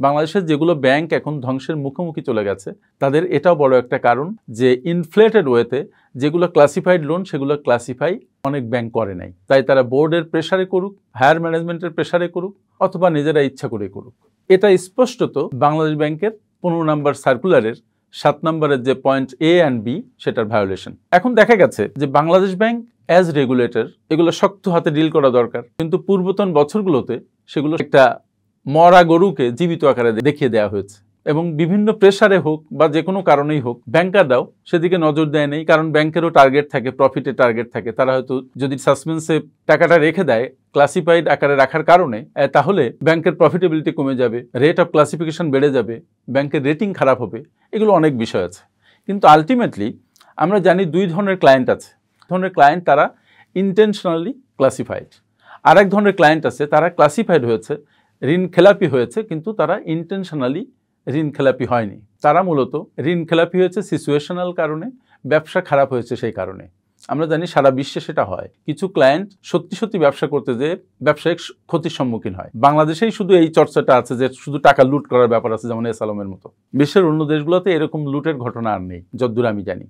বাংলাদেশের যেগুলো ব্যাংক এখন ধ্বংসের মুখোমুখি চলে গেছে তাদের এটাও বড় একটা কারণ যে ইনফ্লেটেড ওয়েতে যেগুলো ক্লাসিফাইড লোন সেগুলো ক্লাসিফাই অনেক ব্যাংক করে নাই, তাই তারা বোর্ডের প্রেসারে করুক, হায়ার ম্যানেজমেন্টের প্রেসারে করুক অথবা নিজেরা ইচ্ছা করে করুক। এটা স্পষ্টত বাংলাদেশ ব্যাংকের 15 নম্বর সার্কুলারের 7 নম্বরের যে পয়েন্ট এ অ্যান্ড বি সেটার ভায়োলেশন। এখন দেখা গেছে যে বাংলাদেশ ব্যাংক অ্যাজ রেগুলেটর এগুলো শক্ত হাতে ডিল করা দরকার, কিন্তু পূর্বতন বছরগুলোতে সেগুলো একটা মরা গরুকে জীবিত আকারে দেখিয়ে দেওয়া হয়েছে এবং বিভিন্ন প্রেসারে হোক বা যে কোনো কারণেই হোক ব্যাংকাররাও সেদিকে নজর দেয় নেই, কারণ ব্যাংকেরও টার্গেট থাকে, প্রফিটের টার্গেট থাকে। তারা হয়তো যদি সাসপেন্সে টাকাটা রেখে দেয় ক্লাসিফাইড আকারে রাখার কারণে, তাহলে ব্যাংকের প্রফিটেবিলিটি কমে যাবে, রেট অফ ক্লাসিফিকেশন বেড়ে যাবে, ব্যাংকের রেটিং খারাপ হবে, এগুলো অনেক বিষয় আছে। কিন্তু আলটিমেটলি আমরা জানি দুই ধরনের ক্লায়েন্ট আছে। ধরনের ক্লায়েন্ট তারা ইন্টেনশনালি ক্লাসিফাইড, আর এক ধরনের ক্লায়েন্ট আছে তারা ক্লাসিফাইড হয়েছে, ঋণ খেলাপি হয়েছে, কিন্তু তারা ইন্টেনশনালি ঋণ খেলাপি হয়নি। তারা মূলত ঋণ খেলাপি হয়েছে সিচুয়েশনাল কারণে, ব্যবসা খারাপ হয়েছে সেই কারণে। আমরা জানি সারা বিশ্বে সেটা হয়। কিছু ক্লায়েন্ট সত্যি সত্যি ব্যবসা করতে যেয়ে ব্যবসায়িক ক্ষতির সম্মুখীন হয়। বাংলাদেশেই শুধু এই চর্চাটা আছে যে শুধু টাকা লুট করার ব্যাপার আছে, যেমন এস আলমের মতো। বিশ্বের অন্য দেশগুলোতে এরকম লুটের ঘটনা আর নেই যতদূর আমি জানি।